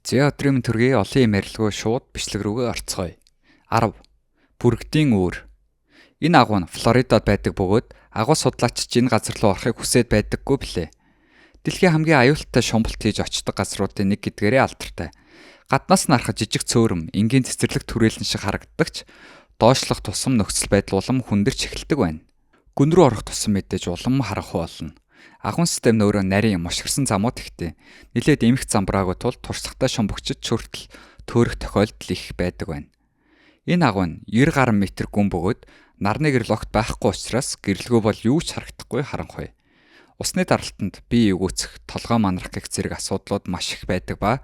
Зэ өдрийн төргийн олон юм ярилгүй шууд бичлэг рүүгээ орцгоё. 10. Бүрэгдийн үүр. Энэ агуу нь Флоридад байдаг бөгөөд агуу судлаачид энэ газар руу орохыг хүсээд байдаггүй билээ. Дэлхийн хамгийн аюултай шумбалт хийж очдог газруудын нэг гэдгээрээ алдартай. Гаднаас нь харахад жижиг цөөрөм, энгийн цэцэрлэг түрээлэн шиг харагддагч доошлох тусам нөхцөл байдал улам хүндэрч эхэлдэг байна. Гүн рүү орох тусам мэдээж улам харахгүй болно. Агуун систем нь өөрөө нарийн мушгирсан замууд ихтэй. Нилээд эмх замбраагүй тул туршлагатай шумбагчид чүртэл төөрөх тохиолдол их байдаг байна. Энэ агуун нь 90 гаруй метр гүн бөгөөд нарны гэрэл огт байхгүй учраас гэрлэгөө бол юу ч харагдахгүй харанхуй. Усны даралтанд бие эвгүүцэх, толгой манарах гэх зэрэг асуудлууд маш их байдаг ба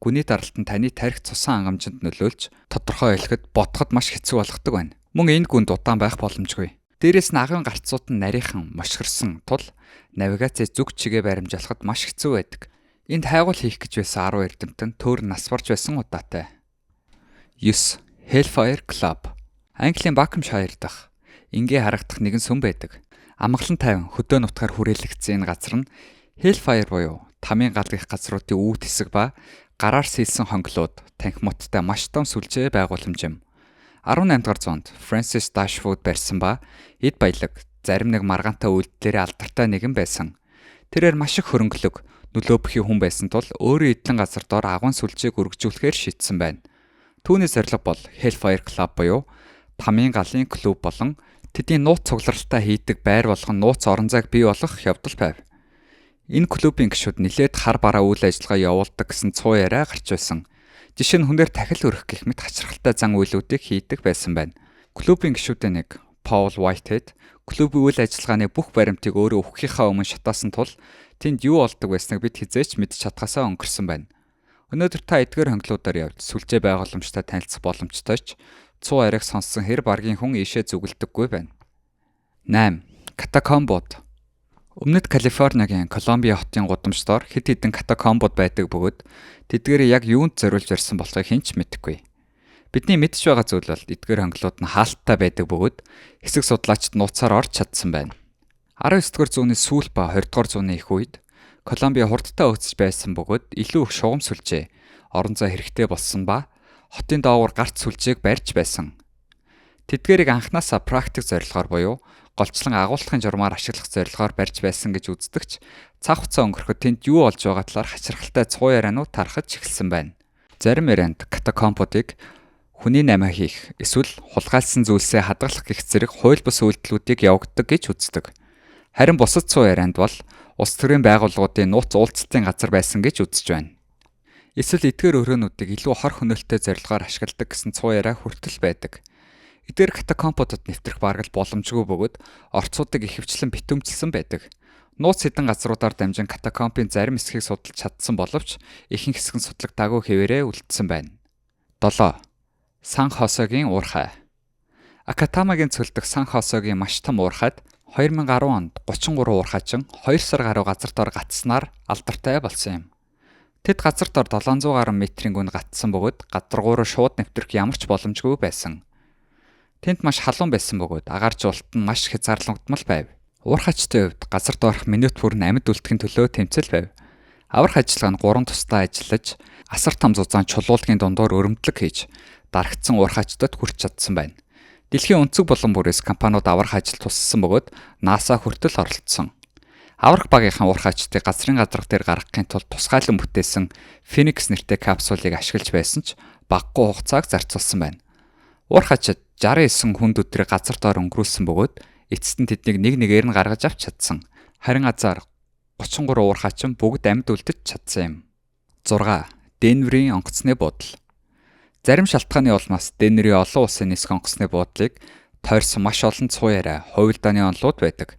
гүний даралтанд таны тарих цусан хангамжинд нөлөөлж тодорхой хэлэхэд бодоход маш хэцүү болгодог байна. Мөн энэ гүнд удаан байх боломжгүй. Дээрээс нь агуун гарцууд нь нарийнхан мушгирсан тул навигацээ зүг чигээ баримжаалахад маш хэцүү байдаг. Энд хайгуул хийх гэж байсан 10 эрдэмтэн төөр нас барж байсан удаатай. 9. Hellfire Club. Английн Бакхэмшайр дахь ингээ харагдах нэгэн сүм байдаг. Амгалан тайван хөдөө нутгаар хүрээлэгдсэн энэ газар нь Hellfire буюу тамийн гал гэх газруудын өвөг хэсэг ба гараар сэлсэн хонглоод танхимуудтай маш том сүлжээ байгууламж юм. 18 дугаар зуунд Фрэнсис Дашвуд барьсан ба эд баялаг зарим нэг маргаантай үйлдэлээр алдартай нэгэн байсан. Тэрээр маш их хөрөнгөлөг нөлөө бүхий хүн байсан тул өөрөө эдлэн газар доор агуун сүлжээг үргэлжлүүлэхээр шийдсэн байна. Түүний зорилго бол Hellfire Club буюу тамийн галын клуб болон тэдний нууц цугларалтай хийдэг байр болгон нууц орон зайг бий болгох явдал байв. Энэ клубын гишүүд нилээд хар бараа үйл ажиллагаа явуулдаг гэсэн цуу яриа гарч байсан. Жишээ нь хүнээр тахил өрөх гэх мэт хачирхалтай зан үйлүүдийг хийдэг байсан байна. Клубын гишүүдийн нэг Paul Whitehead клубын үйл ажиллагааны бүх баримтыг өөрөө өгөхийнхаа өмнө шатаасан тул тэнд юу болдог байсныг бид хизээч мэдж чадхаасаа өнгөрсөн байна. Өнөөдөр та эдгээр хонглуудаар явж сүлжээ байгууламжтай танилцах боломжтой ч цуу яриаг сонссон хэр баргийн хүн ийшээ зүгэлдэггүй байна. 8. Катакомбууд. Өмнөд Калифорнигийн Колумбиа хотын гудамж доор хэд хэдэн катакомбууд байдаг бөгөөд тэдгээрээ яг юунд зориулж барьсан болохыг хэн ч мэдэхгүй. Бидний мэдж байгаа зүйл бол эдгээр хонглууд нь хаалттай байдаг бөгөөд хэсэг судлаачид нууцаар орж чадсан байна. 19-р зууны сүүл ба 20-р зууны их үед Колумбиа хурдтай хөгжиж байсан бөгөөд илүү их шугам сүлжээ, орон зай хэрэгтэй болсон ба хотын доогуур гарт сүлжээг барьж байсан. Тэдгээрийг анхнаасаа практик зорилгоор буюу голчлон агуулгын журмаар ашиглах зорилгоор барьж байсан гэж үздэгч цаг хугацаа өнгөрөхөд тэнд юу болж байгаа талаар хачирхалтай цуу ярианууд тархаж эхэлсэн байна. Зарим ярианд катакомбуудыг хүний намаа хийх эсвэл хулгайлсан зүйлсээ хадгалах гэх зэрэг хууль бус үйлдэлүүдийг явагддаг гэж үздэг. Харин бусад цуу ярианд бол улс төрийн байгууллагуудын нууц уулзалтын газар байсан гэж үзэж байна. Эсвэл эдгээр өрөөнүүдийг илүү хор хөнөөлтөй зорилгоор ашигладаг гэсэн цуу яриа хүртэл байдаг. Эдгээр катакомбуудад нэвтрэх бараг л боломжгүй бөгөөд орцуудыг ихэвчлэн битүүмжилсэн байдаг. Нууц хэдэн газруудаар дамжин катакомбын зарим хэсгийг судалж чадсан боловч ихэнх хэсэг нь судлагдаагүй хэвээрээ үлдсэн байна. 7. Сан Хосегийн уурхай. Акатамагийн цөлдөх Сан Хосегийн маш том уурхайд 2010 онд 33 уурхайчин 2 сар гаруй газар дор гатснаар алдартай болсон юм. Тэд газар дор 700 гаруй метрийн гүн гатсан бөгөөд гадаргуу руу шууд нэвтрэх ямар ч боломжгүй байсан. Тэнд маш халуун байсан бөгөөд агаар жуулт нь маш хязгаарлагдмал байв. Уурхайчдын хувьд газар доорх минут бүрэн амьд үлдэхин төлөө тэмцэл байв. Аврах ажиллагаа нь 3 тусдаа ажиллаж, асар том зузаан чулуулгын дундуур өрөмдлөг хийж, дарагдсан уурхайчдад хүрч чадсан байна. Дэлхийн өнцөг булан бүрээс компаниуд аврах ажил туссан бөгөөд NASA хүртэл оролцсон. Аврах багийнхан уурхайчдыг газрын гадарга дээр гаргахын тулд тусгайлан бүтээсэн Phoenix нэртэй капсулыг ашиглаж байсан ч багагүй хугацааг зарцуулсан байна. Уурхайчид 69 хүнд өдрийг газар доор өнгөрүүлсэн бөгөөд эцэст нь тэднийг нэг нэгээр нь гаргаж авч чадсан. Харин азар 33 уурхайчин бүгд амьд үлдэж чадсан юм. 6. Денверийн онгоцны буудал. Зарим шалтгааны улмаас Денверийн олон улсын нисэх онгоцны буудлыг тойрсон маш олон цуу яриа, хувилдааны онолууд байдаг.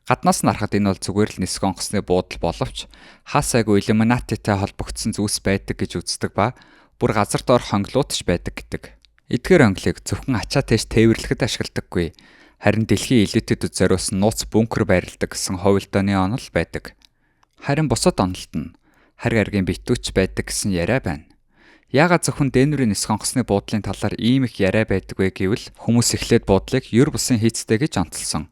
Гаднаас нь харахад энэ бол зүгээр л нисэх онгоцны буудал боловч хас айгүй Illuminati-тай холбогдсон зүйлс байдаг гэж үздэг ба бүр газар доор хонглууд ч байдаг гэдэг. Эдгээр хонглыг зөвхөн ачаа тэш тээвэрлэхэд ашигладаггүй. Харин дэлхийн элитэд зориулсан нууц бункер байрладаг гэсэн хувилдааны онол байдаг. Харин бусад онолт нь харь гаргийн битүүч байдаг гэсэн яриа байна. Яагаад зөвхөн Денверийн нисэх онгоцны буудлын талаар ийм их яриа байдаг вэ гэвэл хүмүүс эхлээд буудлыг ёр бусын хийцтэй гэж онцолсон.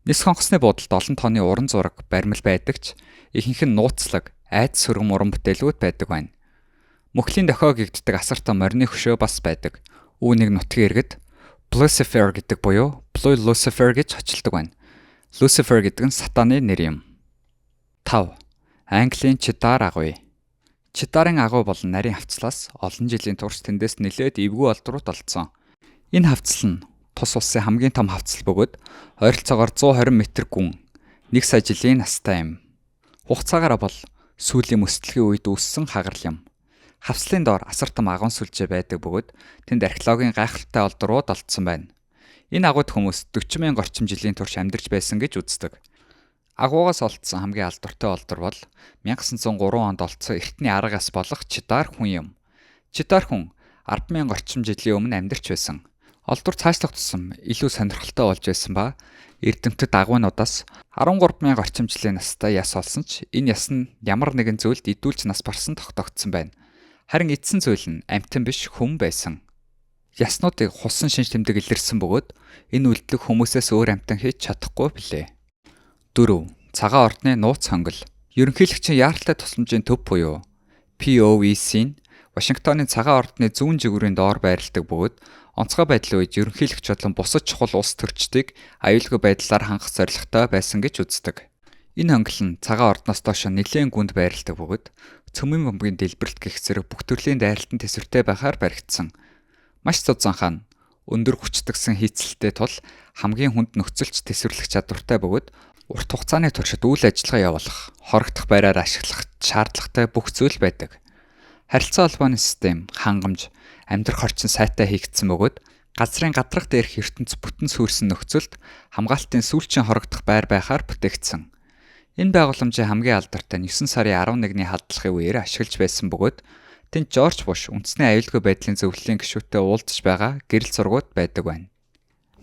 Нисэх онгоцны буудалд олон тооны уран зураг, баримл байдаг ч ихэнх нь нууцлаг, айдас сөргөм уран бүтээлүүд байдаг байна. Мөхлийн дохио гэгддэг асар том морины хөшөө бас байдаг. Үүнийг нутгийн иргэд Lucifer гэдэг буюу Blue Lucifer гэж хочилдог байна. Lucifer гэдэг нь сатаны нэр юм. 5. Английн чидар агуй. Чидарын агуй бол нарийн хавцлаас олон жилийн турш тэндээс нэлээд эвгүй олдрууд олдсон. Энэ хавцал нь тус улсын хамгийн том хавцал бөгөөд ойролцоогоор 120 м гүн 1 сая жилийн настай юм. Хугацаагаар бол сүүлийн мөстлөгийн үед үүссэн хагарал юм. Хавцлын доор асар том агуун сүлжээ байдаг бөгөөд тэнд археологийн гайхалтай олдрууд олдсон байна. Энэ агуйд хүмүүс 40,000 орчим жилийн турш амьдарч байсан гэж үздэг. Агуугаас олдсон хамгийн алдартай олдор бол 1903 онд олдсон эртний аргаас болох Чидар хүн юм. Чидар хүн 10,000 орчим жилийн өмнө амьдарч байсан. Олдор цаашлах тусам илүү сонирхолтой болж байсан ба эрдэмтэд агуйнуудаас 13,000 орчим жилийн настай яс олсон ч энэ яс нь ямар нэгэн зүйлд идүүлж нас барсан тогтогдсон байна. Харин эдсэн зүйл нь амьтан биш хүн байсан. Яснуудыг хусан шинж тэмдэг илэрсэн бөгөөд энэ үйлдэл хүмүүсээс өөр амьтан хийж чадахгүй билээ. 4. Цагаан ордны нууц хонгил. Ерөнхийлөгчийн яаралтай тусламжийн төв буюу POEC-ийн Вашингтоны цагаан ордны зүүн жигүүрийн доор байрладаг бөгөөд онцгой байдлын үед ерөнхийлөгч болон бусад чухал улс төрчдийг аюулгүй байдлаар хангах зорилготой байсан гэж үздэг. Энэ хонгил нь цагаан ордноос доош нэлийн гүнд байрладаг бөгөөд цөмийн бомбын дэлбэрэлт гэх зэрэг бүх төрлийн дайралтын тэсвэртэй байхаар баригдсан. Маш зузаанхан өндөр хүчтгсэн хийцэлтэй тул хамгийн хүнд нөхцөлч тэсвэрлэх чадвартай бөгөөд урт хугацааны туршид үйл ажиллагаа явуулах, хорогдох байраар ашиглах шаардлагатай бүх зүйл байдаг. Харилцаа холбооны систем, хангамж, амьдрах орчин сайтай хийгдсэн бөгөөд газрын гадрах дээрх ертөнц бүтэн сүрсэн нөхцөлд хамгаалтын сүүлчийн хорогдох байр байхаар бүтээгдсэн. Энэ байгууламжийн хамгийн алдартай 9 сарын 11-ний халдлахын үеэр ашиглаж байсан бөгөөд тэнд Жорж Буш үндэсний аюулгүй байдлын зөвлөлийн гишүүтээ уулзаж байгаа гэрэл зургууд байдаг байна.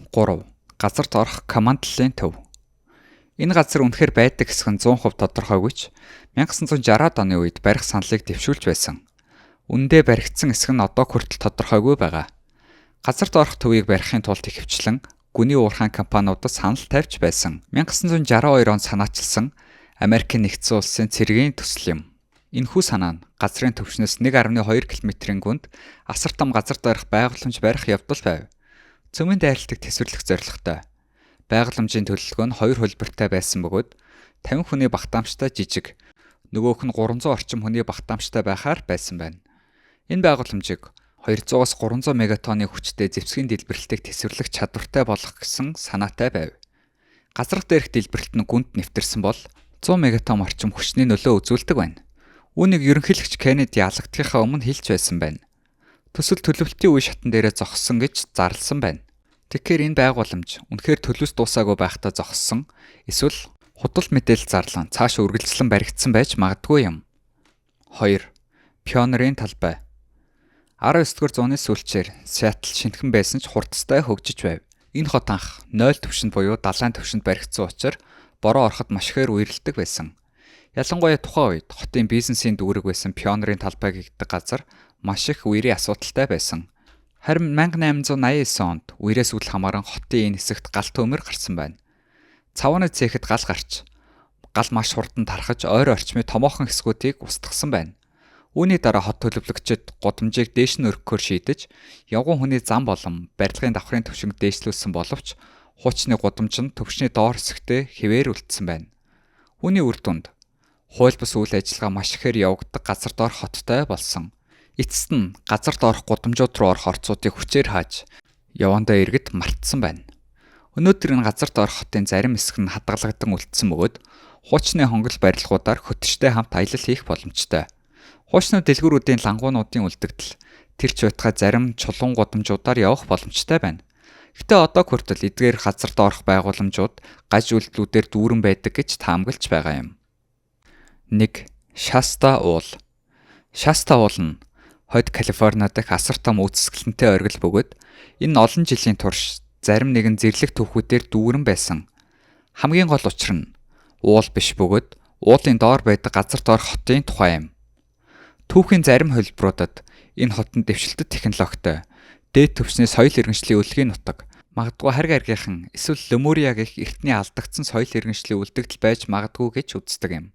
3. Газарт орох командлын төв. Энэ газар үнэхээр байдаг хэсэг нь 100% тодорхойгүй ч 1960-аад оны үед барих саналыг дэвшүүлж байсан. Үндэ баригдсан хэсэг нь одоо хүртэл тодорхойгүй байгаа. Газарт орох төвийг барихын тулд ихэвчлэн гүний уурхайн компаниудад санал тавьж байсан. 1962 онд санаачилсан Америкийн нэгдсэн улсын цэргийн төсөл юм. Энэхүү санаа нь газрын түвшнээс 1.2 км-ийн гүнд асар том газарт орох байгууламж барих явдал байв. Цөмийн дайралтыг тэсвэрлэх зорилготой. Байгууламжийн төлөвлөгөө нь 2 хөлбөртэй байсан бөгөөд 50 хүний багтаамжтай жижиг, нөгөөх нь 300 орчим хүний багтаамжтай байхаар байсан байна. Энэ байгууламжийг 200-аас 300 мегатонны хүчтэй зэвсгийн дэлбэрэлтийг тэсвэрлэх чадвартай болгох гэсэн санаатай байв. Газрах дээрх дэлбэрэлт нь гүнд нэвтэрсэн бол 100 мегатон орчим хүчний нөлөө үзүүлдэг байна. Үүнийг ерөнхийлөгч Кеннеди алагдахынхаа өмнө хэлж байсан байна. Төсөл төлөвлөлтийн үе шатн дээрээ зогссон гэж зарласан байна. Тэгэхээр энэ байгууламж үнэхээр төлөвс дуусаагүй байхдаа зогссон эсвэл худал мэдээлэл зарлан цааш үргэлжлэн баригдсан байж магадгүй юм. 2. Пионерын талбай. 19-р зууны сүүлчээр Сиэтл шинэхэн байсан ч хурдтай хөгжиж байв. Энэ хот анх 0 түвшинд буюу далайн түвшинд баригдсан учраас бороо ороход маш ихээр үерэлдэг байсан. Ялангуяа тухайн үед хотын бизнесийн дүүрэг байсан Пионерын талбай гэгддэг газар маш их үерийн асуудалтай байсан. Харин 1889 онд үерээс үл хамааран хотын энэ хэсэгт гал төмөр гарсан байна. Цавны цэхэд гал гарч, гал маш хурдан тархаж ойр орчмын томоохон хэсгүүдийг устгасан байна. Үүний дараа хот төлөвлөгчид гудамжийг дээш нь өргөхөөр шийдэж, явган хүний зам болон барилгын давхрын түвшинг дээшлүүлсэн боловч хуучны гудамж нь түвшний доор хэсэгтээ хэвээр үлдсэн байна. Үүний үр дүнд хууль бус үйл ажиллагаа маш ихээр явагддаг газар доор хоттой болсон. Эцэст нь газарт орох гудамжууд руу орох орцуудыг хүчээр хааж явандаа иргэд мартсан байна. Өнөөдөр энэ газарт орох хотын зарим хэсэг нь хадгалагдан үлдсэн бөгөөд хуучны хонгол барилгуудаар хөтөчтэй хамт аялал хийх боломжтой. Хуучны дэлгүүрүүдийн лангуунуудын үлдэгдэл тэр ч байтугай зарим чулуун гудамжуудаар явах боломжтой байна. Гэтэ одоо хүртэл эдгээр газарт орох байгууламжууд гаж үйлдэлүүдээр дүүрэн байдаг гэж таамаглаж байгаа юм. 1. Шаста уул. Шаста уул нь Хойд Калифорни дахь асар том үүсгэлэнтэй оргил бөгөөд энэ олон жилийн турш зарим нэгэн зэрлэг түүхүүдээр дүүрэн байсан. Хамгийн гол учир нь уул биш бөгөөд уулын доор байдаг газарт орох хотын тухай юм. Түүхийн зарим хөлбөрүүдэд энэ хотод дэвшилтэт технологитой дээд түвшний соёл иргэншлийн үлгийн нутаг, магадгүй хариг аргийнхан эсвэл Лемурия гэх эртний алдагдсан соёл иргэншлийн үлдэгдэл байж магадгүй гэж үздэг юм.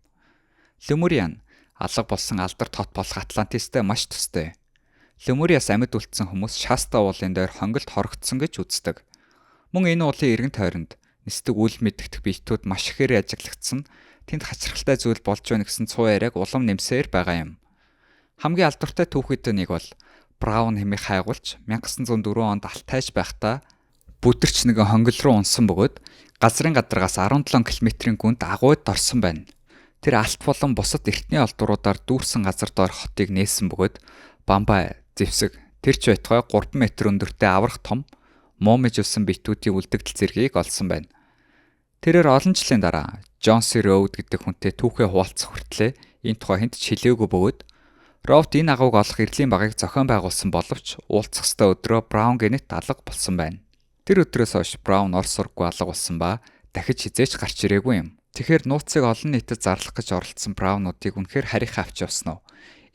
Лемурия нь алга болсон алдар тот болох Атлантистай маш төстэй. Лемуриас амьд үлдсэн хүмүүс Шаста уулын доор хонголд хорогдсон гэж үздэг. Мөн энэ уулын эргэн тойронд нисдэг үл мэддэх биетүүд маш ихээр ажиглагдсан, тэнд хачирхалтай зүйл болж байна гэсэн цуу яриаг улам нэмсээр байгаа юм. Хамгийн алдартай түүхийд нэг бол Браун хэмээх хайгуулч 1904 онд Алтайж байхдаа бүдэрч нэгэн хонгол руу унсан бөгөөд газрын гадаргаас 17 км-ийн гүнд агуйд орсон байна. Тэр алт болон бусад эртний олдуруудаар дүүрсэн газар доор хотыг нээсэн бөгөөд Бамбай, Зевсэг, тэр ч байтугай 3 м өндөртэй аврах том муумиж өссөн битүүдийн үлдэгдэл зэргийг олсон байна. Тэрээр олон жилийн дараа Джон Си Роуд гэдэг хүнтэй түүхээ хуваалцах хүртлээр энэ тухай хэнд ч хэлээгүй бөгөөд Роуд энэ агууг олох эрлийн багыг зохион байгуулсан боловч уулзах ёстой өдрөө Браун гэнэт алга болсон байна. Тэр өдрөөс хойш Браун орс сурггүй алга болсон ба дахиж хизээч гарч ирээгүй юм. Тэгэхээр нууцыг олон нийтэд зарлах гэж оролдсон Браунуудыг үнэхээр харийнхаа авч явсан уу?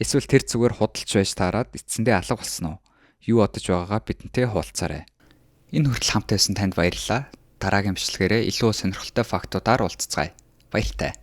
Эсвэл тэр зүгээр худалч байж таарад эцсэндээ алга болсон уу? Юу бодож байгаагаа бидэнтэй хуваалцаарай. Энэ хүртэл хамт байсан танд баярлалаа. Дараагийн бичлэгээрээ илүү сонирхолтой фактуудаар уулзцгаая. Баяртай.